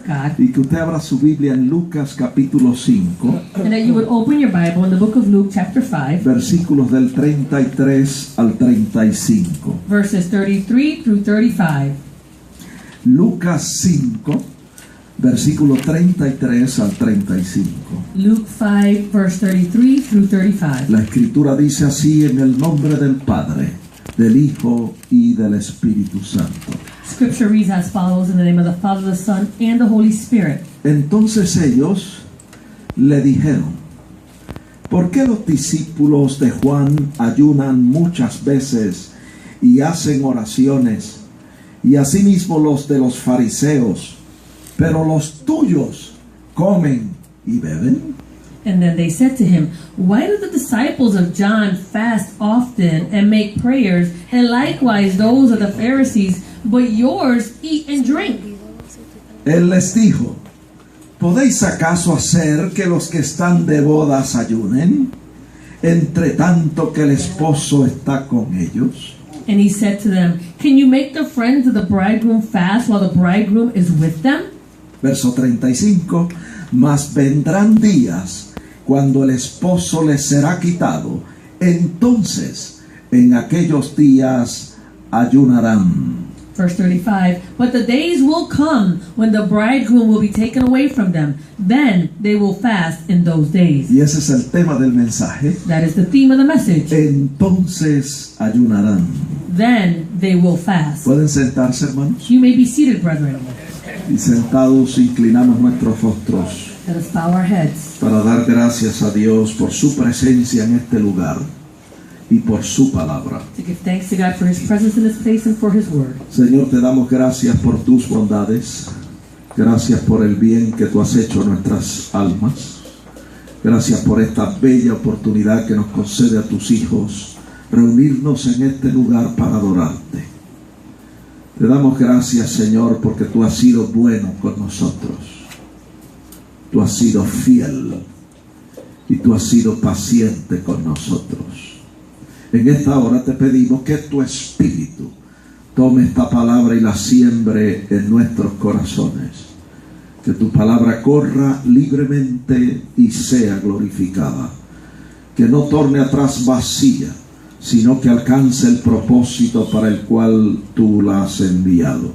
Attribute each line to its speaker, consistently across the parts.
Speaker 1: God,
Speaker 2: y que usted abra su Biblia en Lucas capítulo 5,
Speaker 1: and that you would open your Bible in the book of Luke chapter 5,
Speaker 2: versículos del 33 al 35.
Speaker 1: verses 33 through 35.
Speaker 2: Lucas 5, versículo 33 al 35.
Speaker 1: Luke 5, verse 33 through 35.
Speaker 2: La escritura dice así: en el nombre del Padre, del Hijo y del Espíritu Santo.
Speaker 1: Scripture reads as follows: in the name of the Father, the Son, and the Holy Spirit.
Speaker 2: Entonces ellos le dijeron: ¿por qué los discípulos de Juan ayunan muchas veces y hacen oraciones, y asimismo los de los fariseos, pero los tuyos comen y beben?
Speaker 1: And then they said to him, why do the disciples of John fast often and make prayers, and likewise those of the Pharisees, but yours eat and drink?
Speaker 2: Él les dijo: ¿podéis acaso hacer que los que están de bodas ayunen, entre tanto que el esposo está con ellos?
Speaker 1: And he said to them, can you make the friends of the bridegroom fast while the bridegroom is with them?
Speaker 2: Verso 35: mas vendrán días cuando el esposo les será quitado, entonces en aquellos días ayunarán.
Speaker 1: Verse 35, but the days will come when the bridegroom will be taken away from them. Then they will fast in those days.
Speaker 2: Y ese es el tema del mensaje.
Speaker 1: That is the theme of the message.
Speaker 2: Entonces ayunarán.
Speaker 1: Then they will fast.
Speaker 2: ¿Pueden sentarse, hermanos?
Speaker 1: You may be seated, brethren.
Speaker 2: Y sentados inclinamos nuestros rostros
Speaker 1: Let us bow our heads
Speaker 2: para dar gracias a Dios por su presencia en este lugar y por su palabra.
Speaker 1: to give thanks to God for His presence in this place and for His word.
Speaker 2: Señor, te damos gracias por tus bondades. Gracias por el bien que tú has hecho a nuestras almas. Gracias por esta bella oportunidad que nos concede a tus hijos reunirnos en este lugar para adorarte. Te damos gracias, Señor, porque tú has sido bueno con nosotros. Tú has sido fiel y tú has sido paciente con nosotros. En esta hora te pedimos que tu Espíritu tome esta palabra y la siembre en nuestros corazones. Que tu palabra corra libremente y sea glorificada. Que no torne atrás vacía, sino que alcance el propósito para el cual tú la has enviado.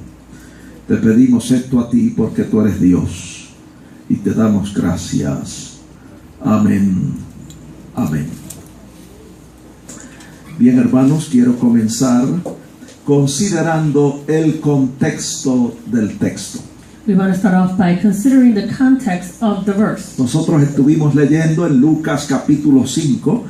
Speaker 2: Te pedimos esto a ti porque tú eres Dios y te damos gracias. Amén. Amén. Bien, hermanos, quiero comenzar considerando el contexto del texto.
Speaker 1: We want to start off by considering the context of the verse.
Speaker 2: Nosotros estuvimos leyendo en Lucas capítulo 5,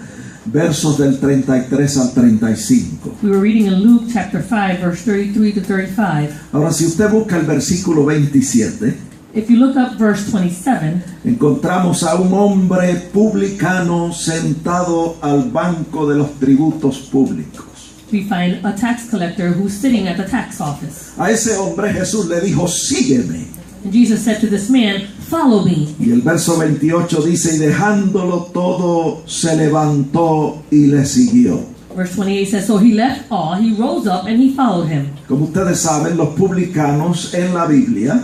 Speaker 2: versos del 33 al 35.
Speaker 1: We were reading in Luke chapter 5, verse 33 to 35.
Speaker 2: Ahora, si usted busca el versículo 27,
Speaker 1: If you look up verse 27,
Speaker 2: encontramos a un hombre publicano sentado al banco de los tributos públicos.
Speaker 1: we find a tax collector who's sitting at the tax office.
Speaker 2: A ese hombre Jesús le dijo: sígueme.
Speaker 1: And Jesus said to this man, follow me.
Speaker 2: Y el verso 28 dice: y dejándolo todo, se levantó y le siguió.
Speaker 1: Verse 28 says, so he left all, he rose up, and he followed him.
Speaker 2: Como ustedes saben, los publicanos en la Biblia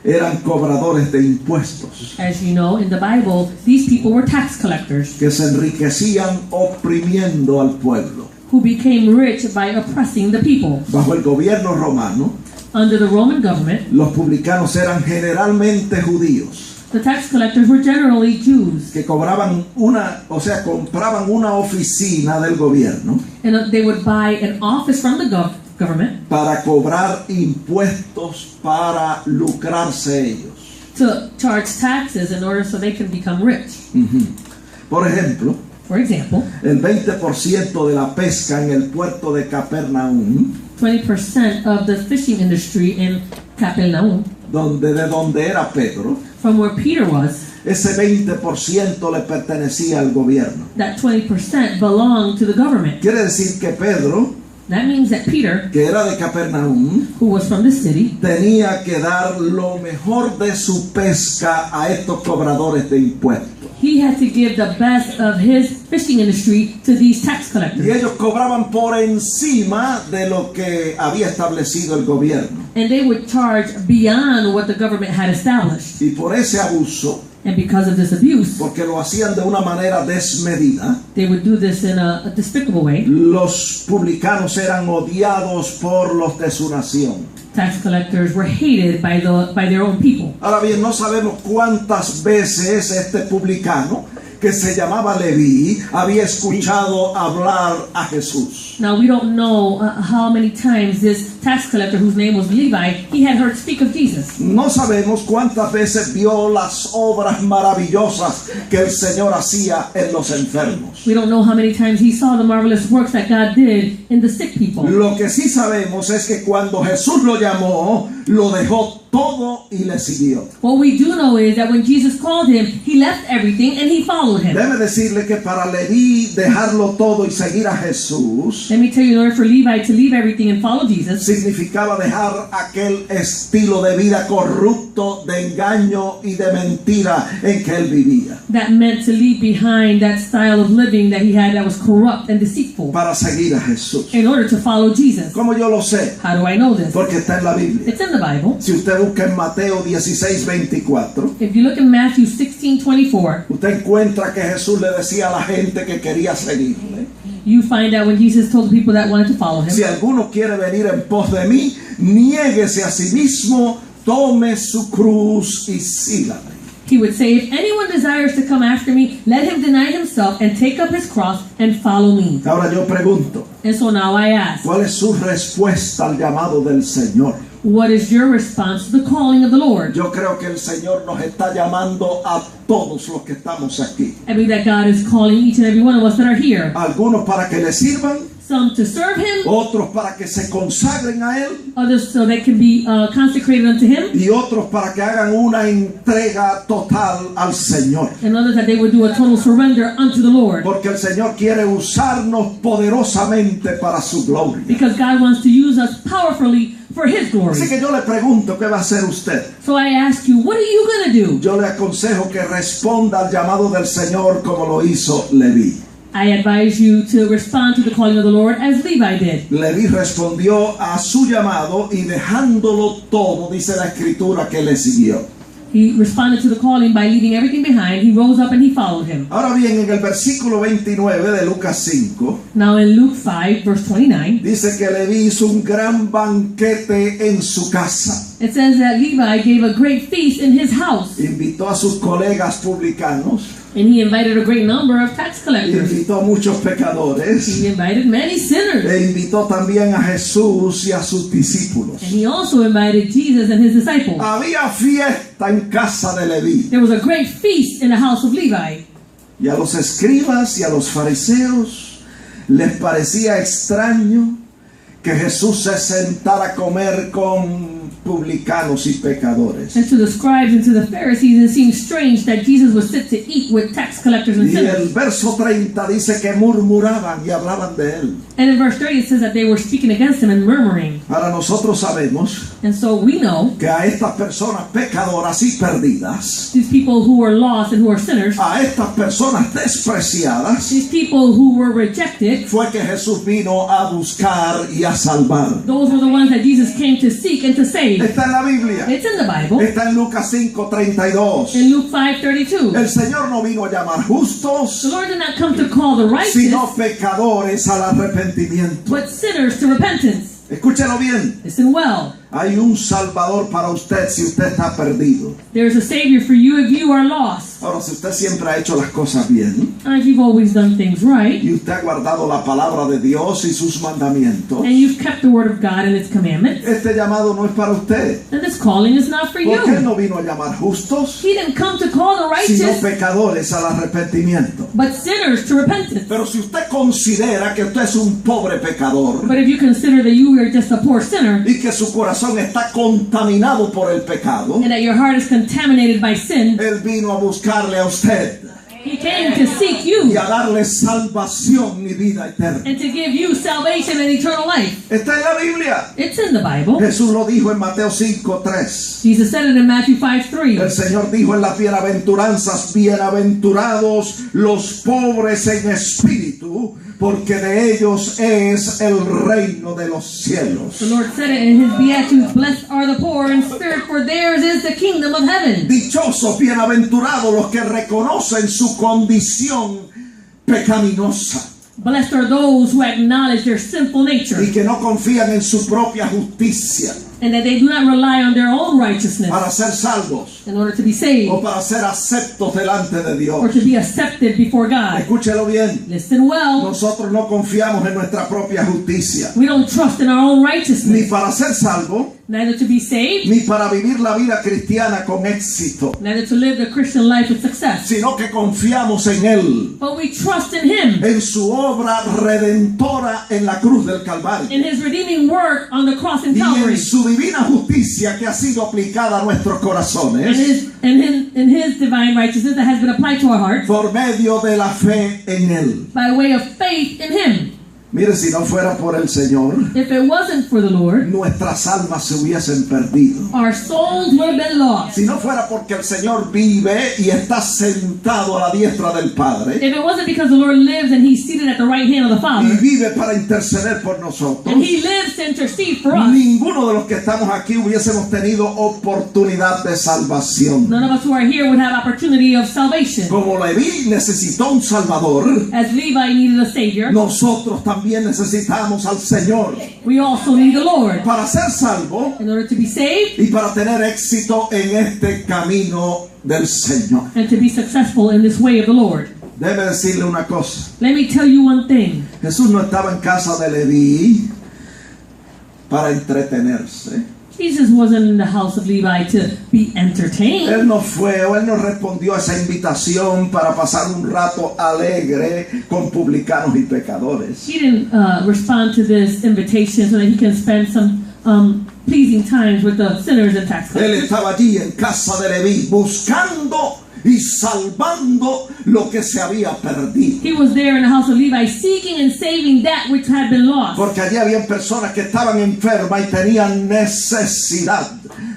Speaker 2: eran cobradores de impuestos,
Speaker 1: As you know, in the Bible, these people were tax collectors
Speaker 2: que se enriquecían oprimiendo al pueblo.
Speaker 1: who became rich by oppressing the people.
Speaker 2: Bajo el gobierno romano,
Speaker 1: Under the Roman government,
Speaker 2: los publicanos eran generalmente judíos,
Speaker 1: the tax collectors were generally Jews,
Speaker 2: que compraban una oficina del gobierno
Speaker 1: and they would buy an office from the government
Speaker 2: para cobrar impuestos para lucrarse ellos.
Speaker 1: to charge taxes in order so they can become rich.
Speaker 2: Por ejemplo,
Speaker 1: For example,
Speaker 2: el 20% de la pesca en el puerto de Capernaum,
Speaker 1: 20% of the fishing industry in Capernaum,
Speaker 2: de donde era Pedro,
Speaker 1: from where Peter was,
Speaker 2: ese 20% le pertenecía al gobierno.
Speaker 1: that 20% belonged to the government.
Speaker 2: Quiere decir que Pedro,
Speaker 1: That means that Peter,
Speaker 2: que era de Capernaum,
Speaker 1: who was from the city,
Speaker 2: tenía que dar lo mejor de su pesca a estos cobradores de impuestos.
Speaker 1: he had to give the best of his fishing industry to these tax
Speaker 2: Y
Speaker 1: collectors.
Speaker 2: ellos cobraban por encima de lo que había establecido el gobierno.
Speaker 1: And they would charge beyond what the government had established.
Speaker 2: Y por ese abuso,
Speaker 1: And because of this abuse,
Speaker 2: porque lo hacían de una manera desmedida,
Speaker 1: they would do this in a despicable way.
Speaker 2: los publicanos eran odiados por los de su nación.
Speaker 1: Tax collectors were hated by their own people.
Speaker 2: Ahora bien, no sabemos cuántas veces este publicano, que se llamaba Leví, había escuchado hablar a Jesús.
Speaker 1: Now we don't know how many times this tax collector, whose name was Levi, he had heard speak of Jesus.
Speaker 2: No sabemos cuántas veces vio las obras maravillosas que el Señor hacía en los enfermos.
Speaker 1: We don't know how many times he saw the marvelous works that God did in the sick people.
Speaker 2: Lo que sí sabemos es que cuando Jesús lo llamó, lo dejó todo y le siguió.
Speaker 1: What we do know is that when Jesus called him, he left everything and he followed him.
Speaker 2: Déjeme decirle que para Leví dejarlo todo y seguir a Jesús
Speaker 1: Let me tell you, in order for Levi to leave everything and follow Jesus,
Speaker 2: significaba dejar aquel estilo de vida corrupto, de engaño y de mentira en que él vivía,
Speaker 1: that meant to leave behind that style of living that he had that was corrupt and deceitful
Speaker 2: para seguir a Jesús.
Speaker 1: in order to follow Jesus.
Speaker 2: ¿Cómo yo lo sé?
Speaker 1: How do I know this?
Speaker 2: Porque está en la Biblia.
Speaker 1: It's in the Bible.
Speaker 2: Si usted busca en Mateo 16:24,
Speaker 1: If you look in Matthew 16:24,
Speaker 2: usted encuentra que Jesús le decía a la gente que quería seguirle:
Speaker 1: you find out when Jesus told the people that wanted to follow him,
Speaker 2: si alguno quiere venir en pos de mí, niéguese a sí mismo, tome su cruz y sígame.
Speaker 1: he would say, if anyone desires to come after me, let him deny himself and take up his cross and follow me.
Speaker 2: Ahora yo pregunto,
Speaker 1: And so now I ask,
Speaker 2: ¿cuál es su respuesta al llamado del Señor?
Speaker 1: what is your response to the calling of the Lord?
Speaker 2: Yo creo que el Señor nos está llamando a todos los que estamos aquí.
Speaker 1: I believe that God is calling each and every one of us that are here.
Speaker 2: Algunos para que le sirvan,
Speaker 1: Some to serve him,
Speaker 2: otros para que se consagren a Él
Speaker 1: others so they can be consecrated unto him,
Speaker 2: y otros para que hagan una entrega total al Señor.
Speaker 1: and others that they would do a total surrender unto the Lord.
Speaker 2: Porque el Señor quiere usarnos poderosamente para su gloria.
Speaker 1: Because God wants to use us powerfully for his glory.
Speaker 2: Así que yo le pregunto, ¿qué va a hacer usted?
Speaker 1: So I ask you, what are you going to do?
Speaker 2: Yo le aconsejo que responda al llamado del Señor como lo hizo Leví.
Speaker 1: I advise you to respond to the calling of the Lord as Levi did.
Speaker 2: Leví respondió a su llamado y dejándolo todo, dice la Escritura, que le siguió.
Speaker 1: He responded to the calling by leaving everything behind. He rose up and he followed him.
Speaker 2: Ahora bien, en el versículo 29 de Lucas 5,
Speaker 1: Now in Luke 5, verse 29,
Speaker 2: dice que Leví hizo un gran banquete en su casa.
Speaker 1: it says that Levi gave a great feast in his house.
Speaker 2: Invitó a sus colegas publicanos,
Speaker 1: And he invited a great number of tax collectors.
Speaker 2: invitó a muchos pecadores,
Speaker 1: He invited many sinners.
Speaker 2: e invitó también a Jesús y a sus discípulos.
Speaker 1: And he also invited Jesus and his disciples.
Speaker 2: Había fiesta en casa de Leví.
Speaker 1: There was a great feast in the house of Levi.
Speaker 2: Y a los escribas y a los fariseos les parecía extraño que Jesús se sentara a comer con publicanos y pecadores.
Speaker 1: And to the scribes and to the Pharisees, it seemed strange that Jesus would sit to eat with tax collectors and
Speaker 2: Y el
Speaker 1: sinners.
Speaker 2: verso 30 dice que murmuraban y hablaban de él.
Speaker 1: And in verse 30 it says that they were speaking against him and murmuring.
Speaker 2: Ahora nosotros sabemos
Speaker 1: And so we know
Speaker 2: que a estas personas pecadoras y perdidas,
Speaker 1: these people who were lost and who are sinners,
Speaker 2: a estas personas despreciadas,
Speaker 1: these people who were rejected,
Speaker 2: fue que Jesús vino a buscar y a salvar.
Speaker 1: those were the ones that Jesus came to seek and to save.
Speaker 2: Está en la Biblia.
Speaker 1: It's in the Bible.
Speaker 2: Está en Lucas 5:32.
Speaker 1: In Luke 5:32,
Speaker 2: El Señor no vino a llamar justos,
Speaker 1: the Lord did not come to call the righteous,
Speaker 2: sino pecadores al arrepentimiento.
Speaker 1: but sinners to repentance.
Speaker 2: Escúchelo bien.
Speaker 1: Listen well.
Speaker 2: Hay un Salvador para usted si usted está perdido.
Speaker 1: There's a Savior for you if you are lost.
Speaker 2: Ahora, si usted siempre ha hecho las cosas bien
Speaker 1: If you've always done things right,
Speaker 2: y usted ha guardado la palabra de Dios y sus mandamientos,
Speaker 1: and you've kept the word of God and its commandments,
Speaker 2: este llamado no es para usted.
Speaker 1: then this calling is not for
Speaker 2: Porque Él
Speaker 1: you.
Speaker 2: no vino a llamar justos,
Speaker 1: He didn't come to call the
Speaker 2: sino
Speaker 1: righteous,
Speaker 2: pecadores al arrepentimiento.
Speaker 1: but sinners to repentance.
Speaker 2: Pero si usted considera que usted es un pobre pecador
Speaker 1: But if you consider that you are just a poor sinner,
Speaker 2: y que su corazón está contaminado por el pecado,
Speaker 1: and that your heart is contaminated by sin,
Speaker 2: Él vino a buscarle a usted.
Speaker 1: He came to seek
Speaker 2: y
Speaker 1: you
Speaker 2: a darle salvación y vida eterna.
Speaker 1: and to give you salvation and eternal life.
Speaker 2: Está en la Biblia.
Speaker 1: It's in the Bible.
Speaker 2: Jesús lo dijo en Mateo 5:3.
Speaker 1: Jesus said it in Matthew 5:3.
Speaker 2: El Señor dijo en las bienaventuranzas: bienaventurados los pobres en espíritu, porque de ellos es el reino de los cielos.
Speaker 1: The Lord said it in his Beatitudes, blessed are the poor in spirit, for theirs is the kingdom of heaven.
Speaker 2: Dichosos, bienaventurados los que reconocen su condición pecaminosa
Speaker 1: Blessed are those who acknowledge their sinful nature
Speaker 2: y que no confían en su propia justicia
Speaker 1: and that they do not rely on their own righteousness
Speaker 2: para ser salvos
Speaker 1: in order to be saved
Speaker 2: o para ser aceptos delante de
Speaker 1: or
Speaker 2: Dios.
Speaker 1: to be accepted before God.
Speaker 2: Escúchelo bien.
Speaker 1: Listen well.
Speaker 2: Nosotros no confiamos en nuestra propia justicia,
Speaker 1: We don't trust in our own
Speaker 2: ni
Speaker 1: righteousness,
Speaker 2: para ser salvo,
Speaker 1: neither to be saved,
Speaker 2: ni para vivir la vida cristiana con éxito,
Speaker 1: neither to live the Christian life with success.
Speaker 2: sino que confiamos en Él,
Speaker 1: But we trust in Him,
Speaker 2: en su obra redentora en la cruz del Calvario
Speaker 1: in His redeeming work on the cross in
Speaker 2: y
Speaker 1: Calvary,
Speaker 2: en su divina justicia que ha sido aplicada a nuestros
Speaker 1: and
Speaker 2: corazones
Speaker 1: in His divine righteousness that has been applied to our hearts
Speaker 2: por medio de la fe en Él.
Speaker 1: by way of faith in Him.
Speaker 2: Mire, si no fuera por el Señor,
Speaker 1: If it wasn't for the Lord,
Speaker 2: nuestras almas se hubiesen perdido.
Speaker 1: our souls would have been lost.
Speaker 2: Si no fuera porque el Señor vive y está sentado a la diestra del Padre
Speaker 1: If it wasn't because the Lord lives and He's seated at the right hand of the
Speaker 2: y
Speaker 1: Father,
Speaker 2: vive para interceder por nosotros,
Speaker 1: and He lives to intercede for us,
Speaker 2: ninguno de los que estamos aquí hubiésemos tenido oportunidad de salvación.
Speaker 1: none of us who are here would have opportunity of salvation.
Speaker 2: Como Leví necesitó un Salvador,
Speaker 1: As Levi needed a Savior,
Speaker 2: nosotros también necesitamos al Señor
Speaker 1: we also need the Lord
Speaker 2: para ser salvo
Speaker 1: in order to be saved
Speaker 2: y para tener éxito en este camino del Señor.
Speaker 1: and to be successful in this way of the Lord.
Speaker 2: Déjeme decirle una cosa.
Speaker 1: Let me tell you one thing.
Speaker 2: Jesús no estaba en casa de Leví para entretenerse.
Speaker 1: Jesus wasn't in the house of Levi to be entertained.
Speaker 2: Él no fue o él no respondió a esa invitación para pasar un rato alegre con publicanos y pecadores.
Speaker 1: He didn't respond to this invitation so that he can spend some pleasing times with the sinners and tax
Speaker 2: Él
Speaker 1: collectors.
Speaker 2: estaba allí en casa de Leví buscando y salvando lo que se había perdido.
Speaker 1: He was there in the house of Levi seeking and saving that which had been lost.
Speaker 2: Porque allí habían personas que estaban enfermas y tenían necesidad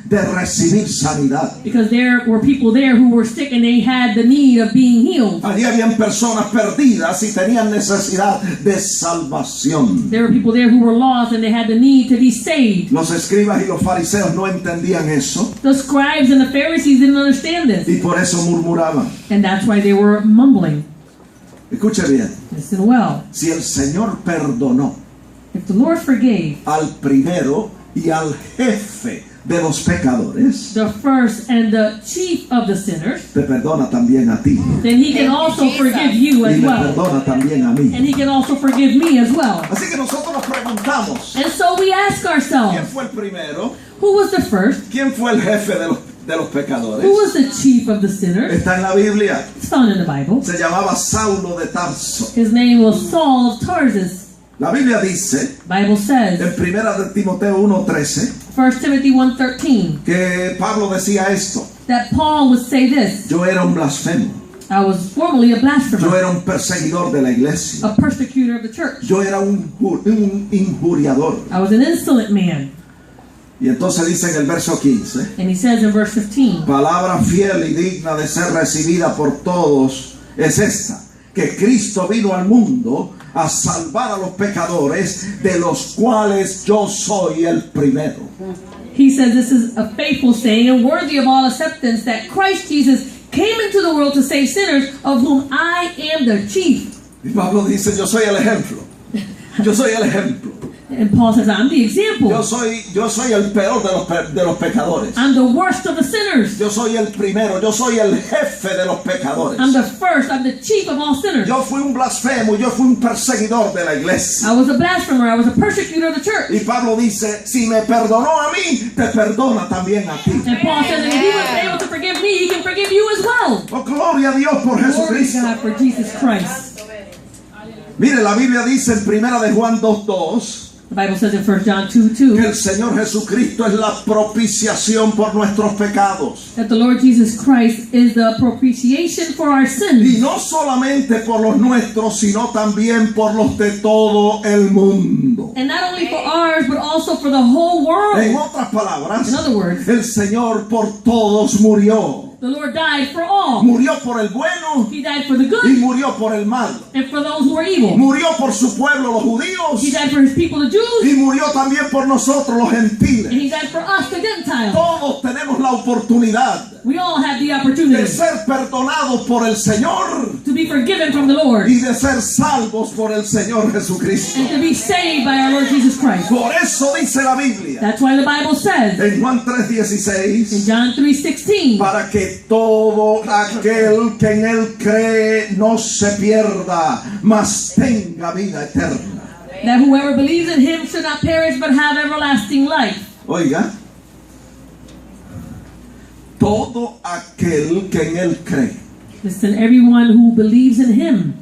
Speaker 2: de recibir sanidad.
Speaker 1: Because there were people there who were sick and they had the need of being healed.
Speaker 2: Allí habían personas perdidas y tenían necesidad de salvación.
Speaker 1: There were people there who were lost and they had the need to be saved.
Speaker 2: Los escribas y los fariseos no entendían eso
Speaker 1: The scribes and the Pharisees didn't understand this.
Speaker 2: y por eso murmuraban.
Speaker 1: And that's why they were mumbling.
Speaker 2: Escuche bien,
Speaker 1: Listen well.
Speaker 2: si el Señor perdonó
Speaker 1: If the Lord forgave
Speaker 2: al primero y al jefe de los pecadores,
Speaker 1: the first and the chief of the sinners,
Speaker 2: te perdona también a ti
Speaker 1: then He can also forgive you
Speaker 2: y
Speaker 1: as
Speaker 2: me
Speaker 1: well.
Speaker 2: perdona también a mí.
Speaker 1: And He can also forgive me as well.
Speaker 2: Así que nosotros nos preguntamos,
Speaker 1: And so we ask
Speaker 2: ¿quién
Speaker 1: ourselves,
Speaker 2: fue el primero?
Speaker 1: who was the first?
Speaker 2: ¿Quién fue el jefe de los pecadores?
Speaker 1: Who was the chief of the sinners?
Speaker 2: Está en la Biblia.
Speaker 1: It's found in the Bible.
Speaker 2: Se llamaba Saulo de Tarso.
Speaker 1: His name was Saul of Tarsus.
Speaker 2: La Biblia dice
Speaker 1: Bible says,
Speaker 2: en 1 de Timoteo 1:13
Speaker 1: 1 Timothy 1:13,
Speaker 2: que Pablo decía esto:
Speaker 1: that Paul would say this:
Speaker 2: yo era un blasfemo,
Speaker 1: I was formerly a
Speaker 2: yo
Speaker 1: blasphemer,
Speaker 2: era un perseguidor de la iglesia,
Speaker 1: a persecutor of the church.
Speaker 2: yo era un injuriador.
Speaker 1: I was an insolent man.
Speaker 2: Y entonces dice en el verso 15:
Speaker 1: And he says in verse 15,
Speaker 2: palabra fiel y digna de ser recibida por todos es esta, que Cristo vino al mundo a salvar a los pecadores, de los cuales yo soy el primero.
Speaker 1: he says this is a faithful saying and worthy of all acceptance, that Christ Jesus came into the world to save sinners, of whom I am the chief.
Speaker 2: Y Pablo dice: yo soy el ejemplo. Yo soy el ejemplo.
Speaker 1: And Paul says, I'm the example.
Speaker 2: Yo soy el peor de los pecadores.
Speaker 1: I'm the worst of the sinners.
Speaker 2: Yo soy el primero. Yo soy el jefe de los pecadores.
Speaker 1: I'm the first. I'm the chief of all sinners.
Speaker 2: Yo fui un blasfemo. Yo fui un perseguidor de la iglesia.
Speaker 1: I was a blasphemer. I was a persecutor of the church.
Speaker 2: Y Pablo dice: si me perdonó a mí, te perdona también a ti.
Speaker 1: And Paul says that if he was able to forgive me, he can forgive you as well.
Speaker 2: Oh, gloria a Dios por
Speaker 1: Glory to
Speaker 2: Jesucristo.
Speaker 1: God for Jesus Christ.
Speaker 2: Mire, la Biblia dice en 1 de Juan 2:2
Speaker 1: The Bible says in 1 John 2:2
Speaker 2: que el Señor Jesucristo es la propiciación por nuestros pecados.
Speaker 1: that the Lord Jesus Christ is the propitiation for our
Speaker 2: Y
Speaker 1: sins.
Speaker 2: no solamente por los nuestros, sino también por los de todo el mundo.
Speaker 1: And not only for ours, but also for the whole
Speaker 2: En
Speaker 1: world.
Speaker 2: otras palabras,
Speaker 1: In other words,
Speaker 2: el Señor por todos murió.
Speaker 1: the Lord died for all.
Speaker 2: Murió por el bueno
Speaker 1: He died for the
Speaker 2: y
Speaker 1: good
Speaker 2: murió por el mal.
Speaker 1: and for those who are evil.
Speaker 2: Murió por su pueblo, los judíos,
Speaker 1: He died for his people, the Jews,
Speaker 2: y murió también por nosotros, los
Speaker 1: and
Speaker 2: gentiles.
Speaker 1: he died for us, the Gentiles.
Speaker 2: Todos tenemos la oportunidad
Speaker 1: We all have the
Speaker 2: de
Speaker 1: opportunity
Speaker 2: ser perdonados por el Señor
Speaker 1: to be forgiven from the Lord
Speaker 2: y de ser salvos por el Señor Jesucristo.
Speaker 1: and to be saved by our Lord Jesus Christ.
Speaker 2: Por eso dice la Biblia
Speaker 1: That's why the Bible says
Speaker 2: en Juan
Speaker 1: in
Speaker 2: 3:16,
Speaker 1: John 3:16
Speaker 2: para que todo aquel que en él cree no se pierda, mas tenga vida eterna.
Speaker 1: that whoever believes in him should not perish but have everlasting life.
Speaker 2: Oiga, todo aquel que en él cree,
Speaker 1: Listen, everyone who believes in him,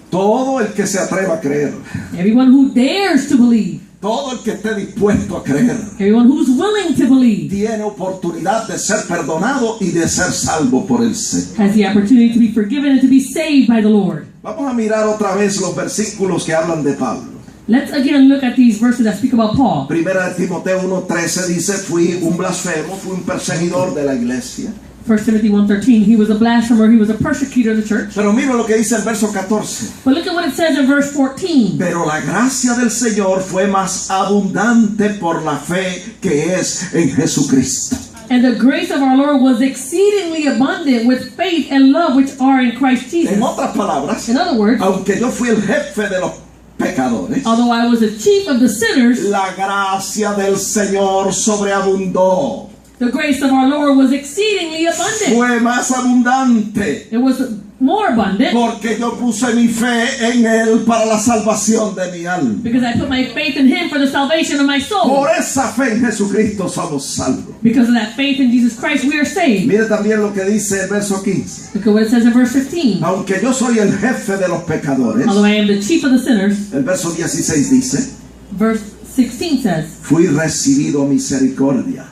Speaker 2: todo el que se atreva a creer,
Speaker 1: everyone who dares to believe,
Speaker 2: todo el que esté dispuesto a creer,
Speaker 1: everyone who's willing to believe
Speaker 2: tiene oportunidad de ser perdonado y de ser salvo por el Señor.
Speaker 1: has the opportunity to be forgiven and to be saved by the Lord.
Speaker 2: Vamos a mirar otra vez los versículos que hablan de Pablo.
Speaker 1: Let's again look at these verses that speak about Paul.
Speaker 2: Primera de Timoteo 1:13 dice, fui un blasfemo, fui un perseguidor de la iglesia.
Speaker 1: 1 Timothy 1:13, he was a blasphemer, he was a persecutor of the church.
Speaker 2: Pero mira lo que dice el verso 14.
Speaker 1: But look at what it says in verse 14.
Speaker 2: Pero la gracia del Señor fue más abundante por la fe que es en Jesucristo.
Speaker 1: And the grace of our Lord was exceedingly abundant with faith and love which are in Christ Jesus.
Speaker 2: En otras palabras,
Speaker 1: In other words,
Speaker 2: aunque yo fui el jefe de los pecadores,
Speaker 1: although I was the chief of the sinners,
Speaker 2: la gracia del Señor sobreabundó.
Speaker 1: the grace of our Lord was exceedingly abundant.
Speaker 2: Fue más abundante.
Speaker 1: It was more abundant
Speaker 2: Porque yo puse mi fe en Él para la salvación de mi alma.
Speaker 1: because I put my faith in him for the salvation of my soul.
Speaker 2: Por esa fe en Jesucristo somos salvos.
Speaker 1: Because of that faith in Jesus Christ, we are saved.
Speaker 2: Mire también lo que dice el verso 15.
Speaker 1: Look at what it says in verse 15.
Speaker 2: Aunque yo soy el jefe de los pecadores,
Speaker 1: Although I am the chief of the sinners,
Speaker 2: el verso 16 dice,
Speaker 1: verse 16 says,
Speaker 2: fui recibido misericordia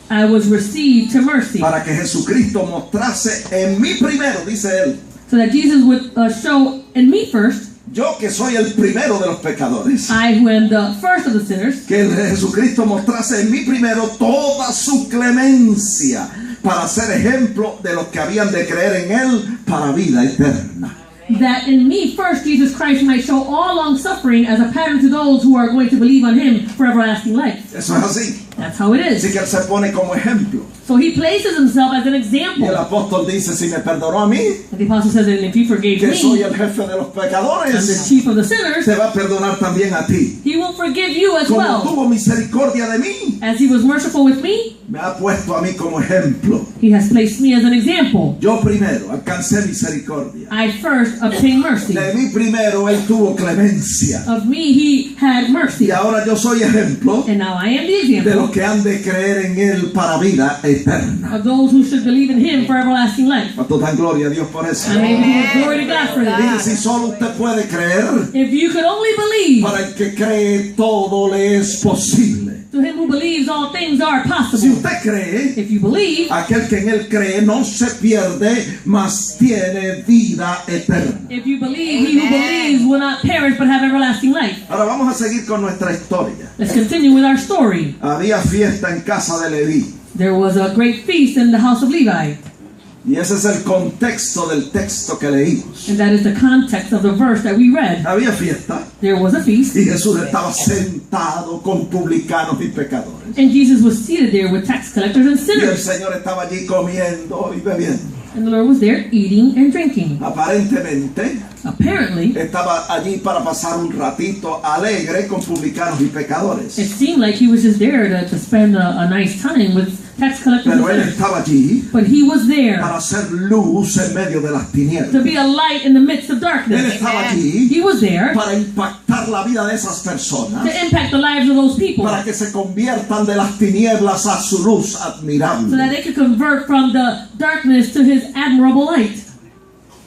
Speaker 1: I was received to mercy.
Speaker 2: para que Jesucristo mostrase en mí primero, dice él,
Speaker 1: So that Jesus would show in me first,
Speaker 2: yo que soy el primero de los pecadores,
Speaker 1: I who am the first of the sinners,
Speaker 2: que Jesucristo mostrase en mí primero toda su clemencia para ser ejemplo de los que habían de creer en Él para vida eterna.
Speaker 1: that in me first Jesus Christ might show all long suffering as a pattern to those who are going to believe on him for everlasting life.
Speaker 2: Eso es así.
Speaker 1: That's how it
Speaker 2: Así
Speaker 1: is.
Speaker 2: que Él se pone como ejemplo.
Speaker 1: So he places himself as an
Speaker 2: Y el
Speaker 1: example.
Speaker 2: apóstol dice, si me perdonó a mí,
Speaker 1: And the apostle says that if he forgave
Speaker 2: que soy
Speaker 1: me,
Speaker 2: el jefe de los
Speaker 1: I'm the
Speaker 2: pecadores,
Speaker 1: chief of the sinners,
Speaker 2: te va a perdonar también a ti.
Speaker 1: he will forgive you as
Speaker 2: Como
Speaker 1: well.
Speaker 2: tuvo misericordia de mí,
Speaker 1: As he was merciful with me,
Speaker 2: me ha puesto a mí como ejemplo.
Speaker 1: he has placed me as an example.
Speaker 2: Yo primero alcancé misericordia.
Speaker 1: I first obtained mercy.
Speaker 2: De mí primero Él tuvo clemencia.
Speaker 1: Of me he had mercy.
Speaker 2: Y ahora yo soy ejemplo
Speaker 1: And now I am the
Speaker 2: de
Speaker 1: example
Speaker 2: los que han de creer en Él para vida eterna.
Speaker 1: of those who should believe in him for everlasting life.
Speaker 2: ¿Cuánto dan gloria a Dios por eso?
Speaker 1: I mean, we give glory to God for
Speaker 2: Dice,
Speaker 1: that.
Speaker 2: si solo usted puede creer,
Speaker 1: If you could only believe,
Speaker 2: para el que cree todo le es posible.
Speaker 1: to him who believes all things are
Speaker 2: Si
Speaker 1: possible.
Speaker 2: usted cree,
Speaker 1: If you believe,
Speaker 2: aquel que en Él cree no se pierde, mas tiene vida eterna.
Speaker 1: if you believe, he who believes will not perish but have everlasting life.
Speaker 2: Ahora vamos a seguir con nuestra historia.
Speaker 1: Let's continue with our story.
Speaker 2: Había fiesta en casa de Leví.
Speaker 1: There was a great feast in the house of Levi.
Speaker 2: Y ese es el contexto del texto que leímos.
Speaker 1: And that is the context of the verse that we read.
Speaker 2: Había fiesta
Speaker 1: There was a feast,
Speaker 2: y Jesús estaba sentado con publicanos y pecadores.
Speaker 1: and Jesus was seated there with tax collectors and
Speaker 2: Y el
Speaker 1: sinners.
Speaker 2: Señor estaba allí comiendo y bebiendo.
Speaker 1: And the Lord was there eating and drinking.
Speaker 2: Aparentemente
Speaker 1: Apparently,
Speaker 2: estaba allí para pasar un ratito alegre con publicanos y pecadores.
Speaker 1: it seemed like he was just there to spend a nice time with tax collectors and
Speaker 2: Pero él
Speaker 1: sinners.
Speaker 2: estaba allí
Speaker 1: But he was there
Speaker 2: para hacer luz en medio de las
Speaker 1: to
Speaker 2: tinieblas.
Speaker 1: be a light in the midst of
Speaker 2: Él
Speaker 1: darkness.
Speaker 2: estaba allí
Speaker 1: He was there
Speaker 2: para impactar la vida de esas personas,
Speaker 1: to impact the lives of those people
Speaker 2: para que se conviertan de las tinieblas a su luz
Speaker 1: so that
Speaker 2: admirable.
Speaker 1: they could convert from the darkness to his admirable light.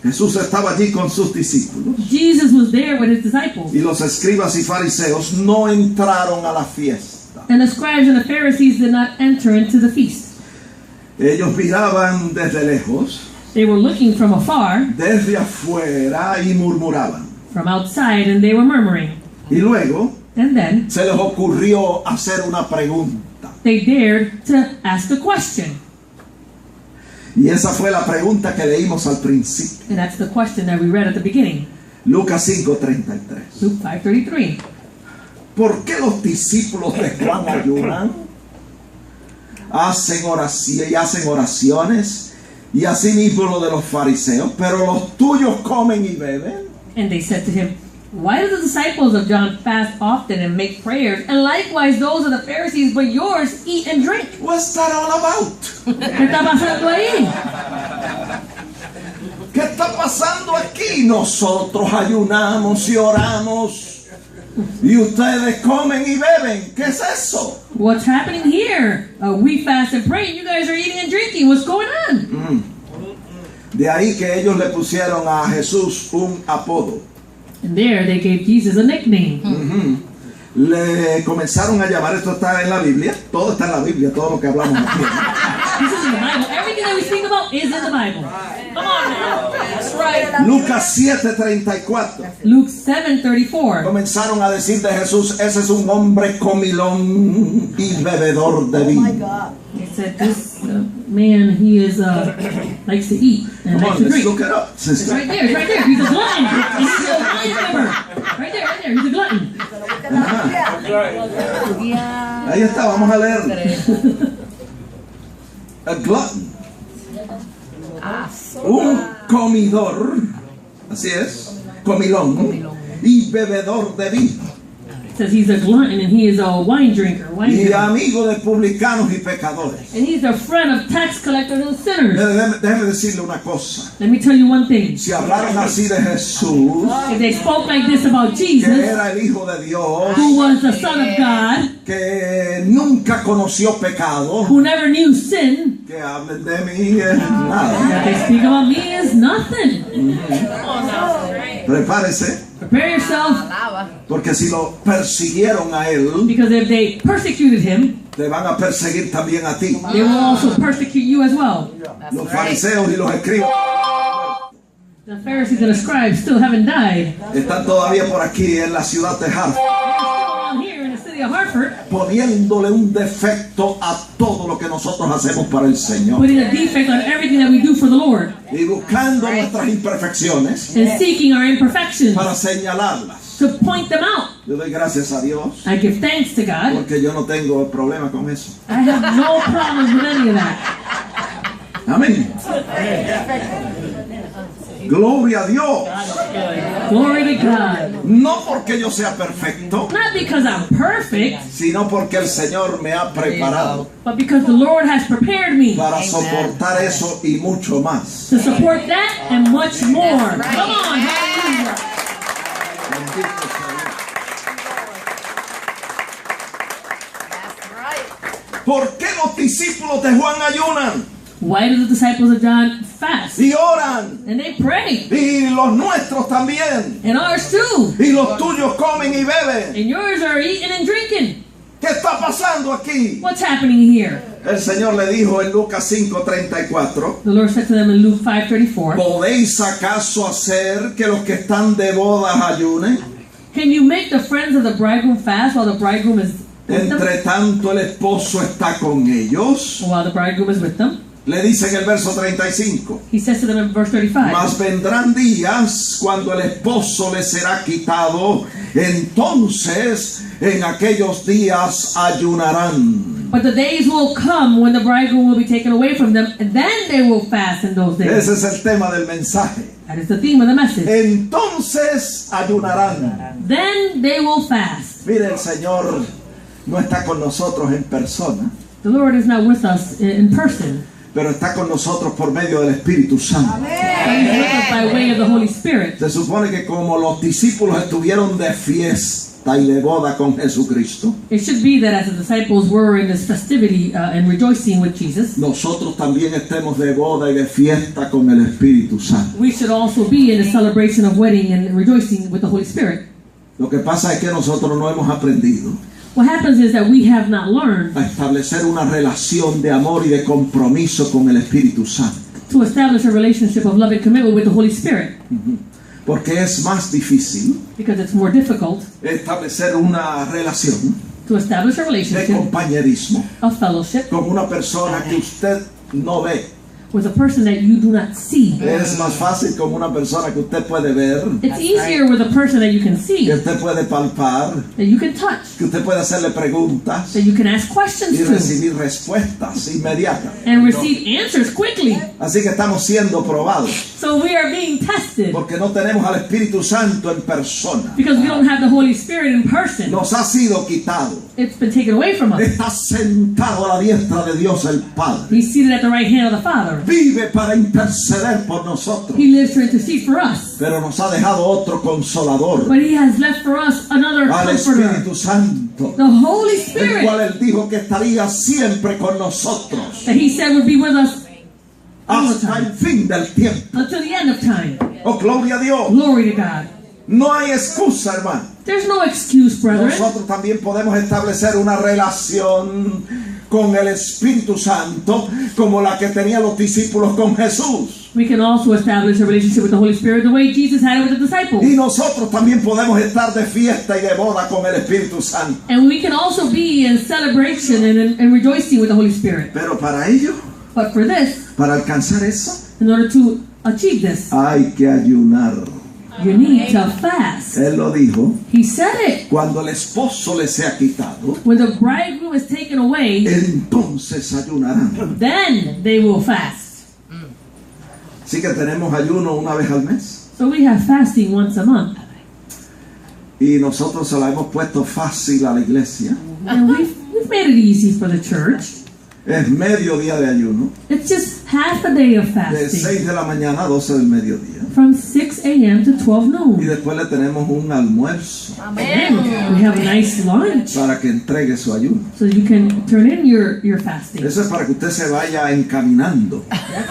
Speaker 2: Jesús estaba allí con sus discípulos
Speaker 1: Jesus was there with his disciples.
Speaker 2: y los escribas y fariseos no entraron a la fiesta.
Speaker 1: And the scribes and the Pharisees did not enter into the feast.
Speaker 2: Ellos miraban desde lejos,
Speaker 1: They were looking from afar,
Speaker 2: desde afuera y murmuraban.
Speaker 1: from outside, and they were murmuring.
Speaker 2: Y luego
Speaker 1: And then
Speaker 2: se les ocurrió hacer una pregunta.
Speaker 1: they dared to ask a question.
Speaker 2: Y esa fue la pregunta que leímos al principio.
Speaker 1: And that's the question that we read at the beginning.
Speaker 2: Lucas 5:33.
Speaker 1: Luke 5:33.
Speaker 2: ¿Por qué los discípulos de Juan ayunan? Hacen oraciones y asimismo lo de los fariseos, pero los tuyos comen y beben.
Speaker 1: And they said to him, "Why do the disciples of John fast often and make prayers, and likewise those of the Pharisees, but yours eat and drink?"
Speaker 2: What's that all about?
Speaker 1: ¿Qué está pasando ahí?
Speaker 2: ¿Qué está pasando aquí? Nosotros ayunamos y oramos y ustedes comen y beben. ¿Qué es eso?
Speaker 1: What's happening here? We fast and pray, and you guys are eating and drinking. What's going on?
Speaker 2: De ahí que ellos le pusieron a Jesús un apodo.
Speaker 1: And there they gave Jesus a nickname.
Speaker 2: Le comenzaron a llamar, esto está en la Biblia, todo está en la Biblia, todo lo que hablamos aquí.
Speaker 1: This is in the Bible. Everything that we speak about is in the Bible. Come on now. That's right.
Speaker 2: Lucas 7:34.
Speaker 1: Luke 7:34.
Speaker 2: Comenzaron a decir de Jesús, ese es un hombre comilón y bebedor de vino.
Speaker 1: They said this man, he is likes to eat and
Speaker 2: Come
Speaker 1: likes
Speaker 2: on,
Speaker 1: to
Speaker 2: let's
Speaker 1: drink.
Speaker 2: look it up,
Speaker 1: It's
Speaker 2: sister.
Speaker 1: right there. It's right there. He's a glutton. And he's a wine bibber. Right there. Right there. He's a glutton.
Speaker 2: Ahí está, vamos a leerlo. A glutton. Un comidor, así es, comilón y bebedor de vino.
Speaker 1: It says he's a glutton and he is a wine drinker. Wine
Speaker 2: Y
Speaker 1: drinker.
Speaker 2: amigo de publicanos y pecadores.
Speaker 1: And he's a friend of tax collectors and sinners.
Speaker 2: Déjeme decirle una cosa.
Speaker 1: Let me tell you one thing.
Speaker 2: Si hablaron así de Jesús,
Speaker 1: If they spoke like this about
Speaker 2: que
Speaker 1: Jesus,
Speaker 2: era el Hijo de Dios,
Speaker 1: who was the Son of God,
Speaker 2: que nunca conoció pecado,
Speaker 1: who never knew sin,
Speaker 2: que hablen de mí es nada.
Speaker 1: that they speak about me is nothing.
Speaker 2: Prepárese,
Speaker 1: Prepare yourself,
Speaker 2: porque si lo persiguieron a él,
Speaker 1: because if they persecuted him,
Speaker 2: te van a perseguir también a ti.
Speaker 1: they will also persecute you as well.
Speaker 2: Los fariseos y los escribas
Speaker 1: The Pharisees and the scribes still haven't died.
Speaker 2: están todavía por aquí en la ciudad de Hartford,
Speaker 1: They're still around here in the city of Hartford,
Speaker 2: poniéndole un defecto a todo lo que nosotros hacemos para el Señor
Speaker 1: putting a defect on everything that we do for the Lord,
Speaker 2: y buscando nuestras imperfecciones
Speaker 1: and seeking our imperfections
Speaker 2: para señalarlas.
Speaker 1: to point them out.
Speaker 2: Yo doy gracias a Dios
Speaker 1: I give thanks to God.
Speaker 2: porque yo no tengo problema con eso.
Speaker 1: I have no problems with any of that.
Speaker 2: Amén. Gloria a Dios.
Speaker 1: Glory to God.
Speaker 2: No porque yo sea perfecto,
Speaker 1: Not because I'm perfect,
Speaker 2: sino porque el Señor me ha preparado
Speaker 1: but because the Lord has prepared me
Speaker 2: para soportar eso y mucho más.
Speaker 1: to support that and much more. Come on, hallelujah.
Speaker 2: Bendito sea Dios. ¿Por qué los discípulos de Juan ayunan
Speaker 1: Why do the disciples of John fast?
Speaker 2: y oran?
Speaker 1: And they pray.
Speaker 2: Y los nuestros también.
Speaker 1: And ours too.
Speaker 2: Y los tuyos comen y beben.
Speaker 1: And yours are eating and drinking.
Speaker 2: ¿Qué está pasando aquí?
Speaker 1: What's happening here?
Speaker 2: El Señor le dijo en Lucas 5:34.
Speaker 1: The Lord said to them in Luke 5:34,
Speaker 2: ¿Podéis acaso hacer que los que están de bodas ayunen?
Speaker 1: can you make the friends of the bridegroom fast while the bridegroom is with them?
Speaker 2: Entre tanto el esposo está con ellos.
Speaker 1: While the bridegroom is with them?
Speaker 2: Le dice en el verso 35.
Speaker 1: He says to them in verse 35,
Speaker 2: Mas vendrán días cuando el esposo les será quitado, entonces en aquellos días ayunarán.
Speaker 1: but the days will come when the bridegroom will be taken away from them, and then they will fast in those days.
Speaker 2: Ese es el tema del mensaje.
Speaker 1: That is the theme of the message.
Speaker 2: Entonces ayunarán.
Speaker 1: Then they will fast.
Speaker 2: Mire, el Señor no está con nosotros en persona,
Speaker 1: The Lord is not with us in person,
Speaker 2: pero está con nosotros por medio del Espíritu Santo.
Speaker 1: but He's with us by way of the Holy Spirit.
Speaker 2: Se supone que como los discípulos estuvieron de fiesta fiesta y de boda con Jesucristo,
Speaker 1: It should be that as the disciples were in this festivity and rejoicing with Jesus,
Speaker 2: nosotros también estemos de boda y de fiesta con el Espíritu Santo.
Speaker 1: we should also be in the celebration of wedding and rejoicing with the Holy Spirit.
Speaker 2: Lo que pasa es que nosotros no hemos aprendido
Speaker 1: What happens is that we have not learned
Speaker 2: a establecer una relación de amor y de compromiso con el Espíritu Santo,
Speaker 1: to establish a relationship of love and commitment with the Holy Spirit,
Speaker 2: porque es más difícil
Speaker 1: because it's more difficult
Speaker 2: establecer una relación
Speaker 1: to establish a
Speaker 2: de
Speaker 1: relationship
Speaker 2: compañerismo
Speaker 1: of fellowship
Speaker 2: con una persona que usted no ve.
Speaker 1: with a person that you do not see.
Speaker 2: Es más fácil con una persona que usted puede ver,
Speaker 1: It's easier with a person that you can see,
Speaker 2: que usted puede palpar,
Speaker 1: that you can touch,
Speaker 2: que usted puede hacerle preguntas
Speaker 1: that you can ask questions
Speaker 2: y
Speaker 1: to,
Speaker 2: recibir respuestas inmediatas.
Speaker 1: and receive answers quickly.
Speaker 2: Así que estamos siendo probados
Speaker 1: So we are being tested
Speaker 2: porque no tenemos al Espíritu Santo en persona.
Speaker 1: because we don't have the Holy Spirit in person.
Speaker 2: Nos ha sido quitado.
Speaker 1: It's been taken away from us.
Speaker 2: Está sentado a la diestra de Dios el Padre.
Speaker 1: He's seated at the right hand of the Father.
Speaker 2: Vive para interceder por nosotros.
Speaker 1: He lives to intercede for us.
Speaker 2: Pero nos ha dejado otro consolador,
Speaker 1: But He has left for us another
Speaker 2: al
Speaker 1: comforter,
Speaker 2: Espíritu Santo,
Speaker 1: the Holy
Speaker 2: el
Speaker 1: Spirit,
Speaker 2: cual Él dijo que estaría siempre con nosotros
Speaker 1: that He said would be with us all the
Speaker 2: hasta el
Speaker 1: time,
Speaker 2: fin del tiempo.
Speaker 1: until the end of time.
Speaker 2: Oh, gloria a Dios.
Speaker 1: Glory to God.
Speaker 2: No hay excusa, hermano.
Speaker 1: There's no excuse, brethren.
Speaker 2: Nosotros también podemos establecer una relación con el Espíritu Santo como la que tenían los discípulos con Jesús.
Speaker 1: We can also establish a relationship with the Holy Spirit the way Jesus had it with the disciples.
Speaker 2: Y nosotros también podemos estar de fiesta y de boda con el Espíritu Santo.
Speaker 1: And we can also be in celebration and rejoicing with the Holy Spirit.
Speaker 2: Pero para ello,
Speaker 1: But for this,
Speaker 2: para alcanzar eso,
Speaker 1: in order to achieve this,
Speaker 2: hay que ayunar.
Speaker 1: you need to fast.
Speaker 2: Él lo dijo,
Speaker 1: He said it.
Speaker 2: cuando el esposo le sea quitado,
Speaker 1: When the bridegroom is taken away,
Speaker 2: entonces ayunarán.
Speaker 1: then they will fast.
Speaker 2: Así que tenemos ayuno una vez al mes.
Speaker 1: So we have fasting once a month.
Speaker 2: Y nosotros se la hemos puesto fácil a la iglesia.
Speaker 1: And we've made it easy for the church.
Speaker 2: Es medio día de ayuno,
Speaker 1: It's just half a day of
Speaker 2: de
Speaker 1: fasting.
Speaker 2: 6 de la mañana a 12 del mediodía.
Speaker 1: From 6 a.m. to 12
Speaker 2: Y
Speaker 1: noon.
Speaker 2: después le tenemos un almuerzo
Speaker 1: And we have a nice lunch.
Speaker 2: para que entregue su ayuno.
Speaker 1: So you can turn in your fasting.
Speaker 2: Eso es para que usted se vaya encaminando.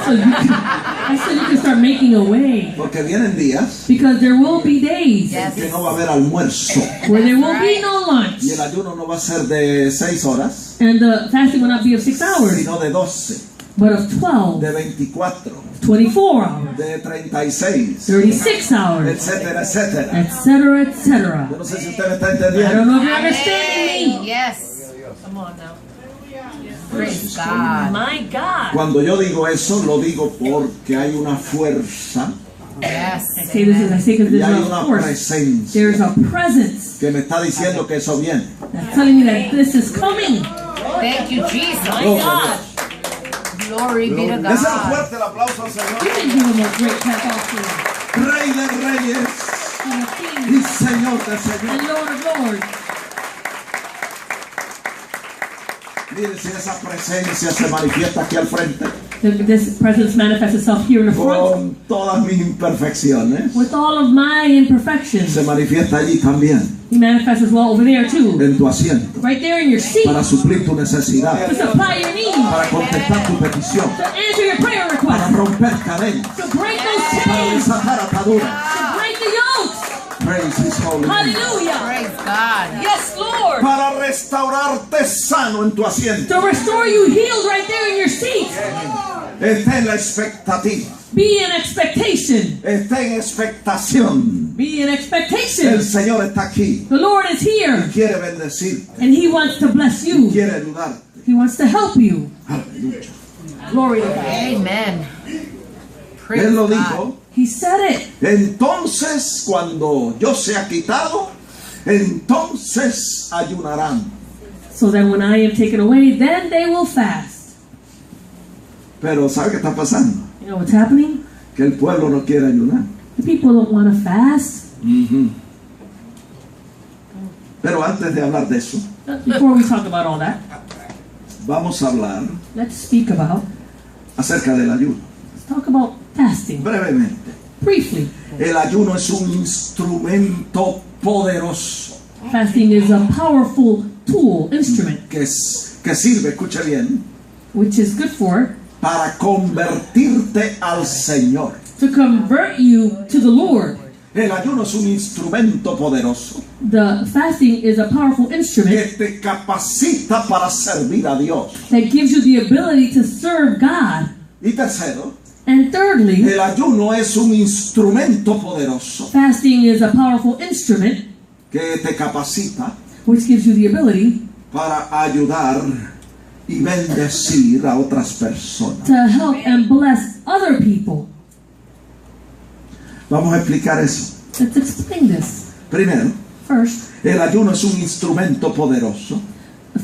Speaker 1: So you can start making a way.
Speaker 2: Porque vienen días
Speaker 1: Because there will be days
Speaker 2: en que no va a haber almuerzo.
Speaker 1: where there will be no lunch.
Speaker 2: Y el ayuno no va a ser de 6 horas,
Speaker 1: And the fasting will not be of 6 hours,
Speaker 2: sino de 12,
Speaker 1: but of 12,
Speaker 2: de 24,
Speaker 1: 24 hours,
Speaker 2: de 36,
Speaker 1: 36 hours,
Speaker 2: etcétera, etcétera.
Speaker 1: etc., etc.
Speaker 2: Yo no sé si usted me está
Speaker 1: I don't
Speaker 2: entendiendo.
Speaker 1: know if you're understanding me.
Speaker 3: Yes. Come on now. Praise God.
Speaker 1: My God.
Speaker 2: Cuando yo digo eso, lo digo porque hay una fuerza
Speaker 3: Yes.
Speaker 1: I say this as I say because
Speaker 2: y
Speaker 1: there's
Speaker 2: hay
Speaker 1: a
Speaker 2: una
Speaker 1: force.
Speaker 2: presencia
Speaker 1: There's a presence
Speaker 2: que me está diciendo que eso viene.
Speaker 1: that's telling me that this is coming.
Speaker 3: Thank you, Jesus.
Speaker 1: My
Speaker 2: Oh,
Speaker 1: God.
Speaker 3: Glory be to
Speaker 2: Déselo
Speaker 3: God.
Speaker 2: fuerte el aplauso al
Speaker 1: You
Speaker 2: Señor.
Speaker 1: can give him a great clap offering.
Speaker 2: Rey de reyes
Speaker 1: And the
Speaker 2: y
Speaker 1: King
Speaker 2: Señor de
Speaker 1: and
Speaker 2: señores.
Speaker 1: Lord of Lords.
Speaker 2: Mire si esa presencia se manifiesta aquí al frente
Speaker 1: This presence manifests itself here in the front.
Speaker 2: con todas mis imperfecciones.
Speaker 1: With all of my imperfections,
Speaker 2: Se manifiesta allí también,
Speaker 1: He manifests as well over there too.
Speaker 2: en tu asiento,
Speaker 1: Right there in your seat.
Speaker 2: para suplir tu necesidad,
Speaker 1: To supply your needs.
Speaker 2: para contestar tu petición,
Speaker 1: To answer your prayer
Speaker 2: para
Speaker 1: requests.
Speaker 2: romper cadenas,
Speaker 1: To break those
Speaker 2: para
Speaker 1: chains.
Speaker 2: desatar ataduras.
Speaker 1: To break the yokes.
Speaker 2: Praise His holy name.
Speaker 1: Hallelujah.
Speaker 3: Praise God.
Speaker 1: Yes, Lord.
Speaker 2: Para restaurarte sano en tu asiento.
Speaker 1: To restore you healed right there in your seat.
Speaker 2: Esté en la expectativa,
Speaker 1: Be in expectation.
Speaker 2: esté en expectación.
Speaker 1: Be in
Speaker 2: El
Speaker 1: expectation.
Speaker 2: Señor está aquí,
Speaker 1: The Lord is here.
Speaker 2: quiere bendecirte,
Speaker 1: And He wants to bless you.
Speaker 2: quiere ayudarte.
Speaker 1: He wants to help you.
Speaker 2: Aleluya.
Speaker 1: Glory to God.
Speaker 3: Amen. Praise
Speaker 2: Él lo
Speaker 3: God.
Speaker 2: dijo.
Speaker 1: He said it.
Speaker 2: Entonces, cuando yo sea quitado, entonces ayunarán.
Speaker 1: So that when I am taken away, then they will fast.
Speaker 2: Pero ¿sabe qué está pasando?
Speaker 1: You know what's happening?
Speaker 2: Que el pueblo no quiere ayunar.
Speaker 1: The people don't want to fast.
Speaker 2: Pero antes de hablar de eso,
Speaker 1: Before we talk about all that,
Speaker 2: vamos a hablar
Speaker 1: let's speak about,
Speaker 2: acerca del ayuno.
Speaker 1: let's talk about fasting.
Speaker 2: Brevemente,
Speaker 1: Briefly.
Speaker 2: el ayuno es un instrumento poderoso
Speaker 1: Fasting is a powerful tool, instrument,
Speaker 2: que sirve, escuche bien,
Speaker 1: which is good for
Speaker 2: para convertirte al Señor.
Speaker 1: to convert you to the Lord.
Speaker 2: El ayuno es un instrumento poderoso
Speaker 1: The fasting is a powerful
Speaker 2: que
Speaker 1: instrument
Speaker 2: te capacita para servir a Dios.
Speaker 1: that gives you the ability to serve God.
Speaker 2: Y tercero,
Speaker 1: And thirdly,
Speaker 2: el ayuno es un instrumento poderoso
Speaker 1: fasting is a powerful instrument
Speaker 2: que te capacita
Speaker 1: which gives you the ability
Speaker 2: para ayudar y bendecir a otras personas.
Speaker 1: to help and bless other people.
Speaker 2: Vamos a explicar eso.
Speaker 1: Let's explain this.
Speaker 2: Primero,
Speaker 1: First,
Speaker 2: el ayuno es un instrumento poderoso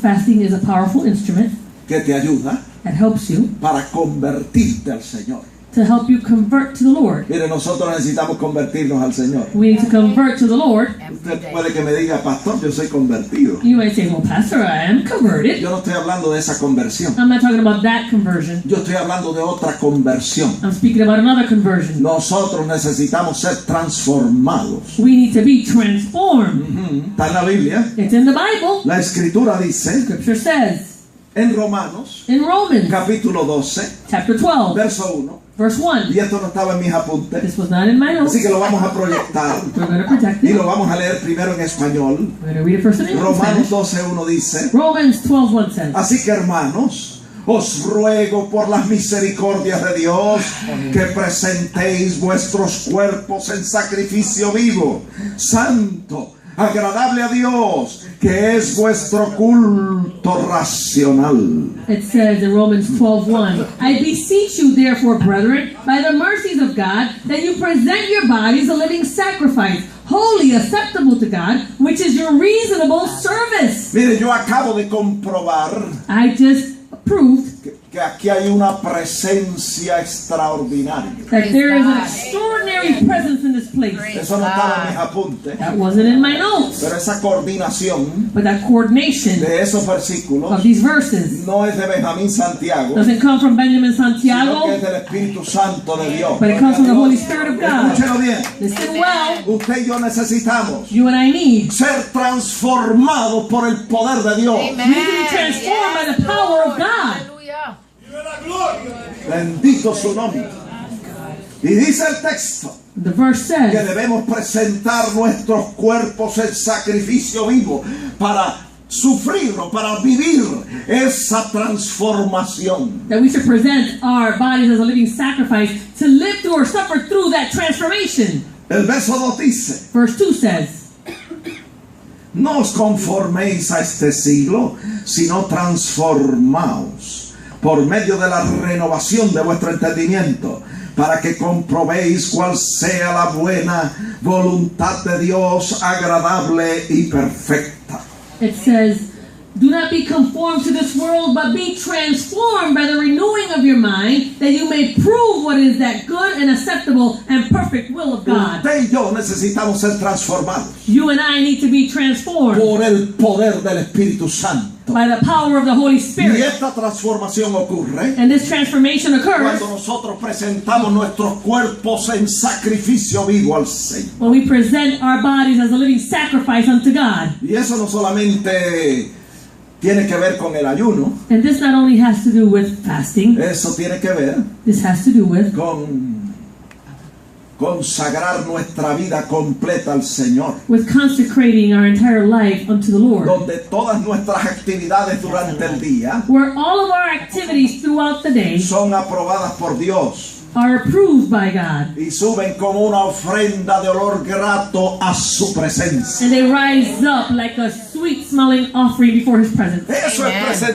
Speaker 1: fasting is a powerful instrument
Speaker 2: que te ayuda
Speaker 1: that helps you
Speaker 2: para convertirte al Señor.
Speaker 1: to help you convert to the Lord.
Speaker 2: Mire, nosotros necesitamos convertirnos al Señor.
Speaker 1: We need to convert to the Lord.
Speaker 2: Usted puede que me diga, pastor, yo soy convertido.
Speaker 1: You might say, well, Pastor, I am converted.
Speaker 2: Yo no estoy hablando de esa conversión.
Speaker 1: I'm not talking about that conversion.
Speaker 2: Yo estoy hablando de otra conversión.
Speaker 1: I'm speaking about another conversion.
Speaker 2: Nosotros necesitamos ser transformados.
Speaker 1: We need to be transformed.
Speaker 2: Está en la Biblia.
Speaker 1: It's in the Bible.
Speaker 2: La Escritura dice
Speaker 1: Scripture says
Speaker 2: en Romanos,
Speaker 1: in Romans
Speaker 2: capítulo 12,
Speaker 1: chapter 12,
Speaker 2: verso 1.
Speaker 1: verse 1.
Speaker 2: Y esto no estaba en mis apuntes.
Speaker 1: This was not in my notes.
Speaker 2: Así que lo vamos a proyectar.
Speaker 1: We're going to project
Speaker 2: Y
Speaker 1: it.
Speaker 2: lo vamos a leer primero en español.
Speaker 1: We're going to read it first in
Speaker 2: Romanos
Speaker 1: Spanish.
Speaker 2: 12:1 dice:
Speaker 1: Romans 12:1 says,
Speaker 2: Así que, hermanos, os ruego por las misericordias de Dios que presentéis vuestros cuerpos en sacrificio vivo, santo, agradable a Dios, que es vuestro culto racional.
Speaker 1: it says in Romans 12:1, I beseech you therefore, brethren, by the mercies of God, that you present your bodies a living sacrifice, holy, acceptable to God, which is your reasonable service.
Speaker 2: Mire, yo acabo de comprobar
Speaker 1: I just proved
Speaker 2: que aquí hay una presencia extraordinaria.
Speaker 1: that there is an extraordinary presence in this place.
Speaker 2: Eso no estaba en mis apuntes,
Speaker 1: That wasn't in my notes,
Speaker 2: pero esa coordinación
Speaker 1: but that coordination
Speaker 2: de esos versículos
Speaker 1: of these verses
Speaker 2: no es de Benjamín Santiago,
Speaker 1: doesn't come from Benjamin
Speaker 2: sino que
Speaker 1: Santiago,
Speaker 2: es del Espíritu Santo de Dios.
Speaker 1: but it comes from the Holy Spirit of God.
Speaker 2: Escúchelo bien.
Speaker 1: Listen well,
Speaker 2: Usted y yo necesitamos
Speaker 1: you and I need
Speaker 2: ser transformados por el poder de Dios.
Speaker 1: we need to be transformed by the power of God.
Speaker 3: Hallelujah.
Speaker 2: Bendito su nombre. Y dice el texto
Speaker 1: The verse
Speaker 2: que
Speaker 1: says
Speaker 2: debemos presentar nuestros cuerpos en sacrificio vivo para sufrir o para vivir esa transformación.
Speaker 1: that we should present our bodies as a living sacrifice to live through or suffer through that transformation.
Speaker 2: El verso 2 dice:
Speaker 1: Verse 2 says,
Speaker 2: No os conforméis a este siglo, sino transformaos por medio de la renovación de vuestro entendimiento, para que comprobéis cuál sea la buena voluntad de Dios, agradable y perfecta.
Speaker 1: it says, do not be conformed to this world, but be transformed by the renewing of your mind, that you may prove what is that good and acceptable and perfect will of God.
Speaker 2: Usted y yo necesitamos ser transformados
Speaker 1: You and I need to be transformed
Speaker 2: por el poder del Espíritu Santo.
Speaker 1: by the power of the Holy
Speaker 2: Y
Speaker 1: Spirit.
Speaker 2: esta transformación ocurre
Speaker 1: And this transformation occurs
Speaker 2: cuando nosotros presentamos nuestros cuerpos en sacrificio vivo al Señor.
Speaker 1: when we present our bodies as a living sacrifice unto God.
Speaker 2: Y eso no solamente tiene que ver con el ayuno,
Speaker 1: And this not only has to do with fasting,
Speaker 2: eso tiene que ver
Speaker 1: this has to do with
Speaker 2: con consagrar nuestra vida completa al Señor,
Speaker 1: consecrating our entire life unto the Lord.
Speaker 2: donde todas nuestras actividades durante el día
Speaker 1: Where all of our activities throughout the day
Speaker 2: son aprobadas por Dios
Speaker 1: are approved by God.
Speaker 2: y suben como una ofrenda de olor grato a su presencia.
Speaker 1: And they rise up like a sweet smelling offering before His presence.
Speaker 2: Eso es
Speaker 3: Amen.
Speaker 2: presentar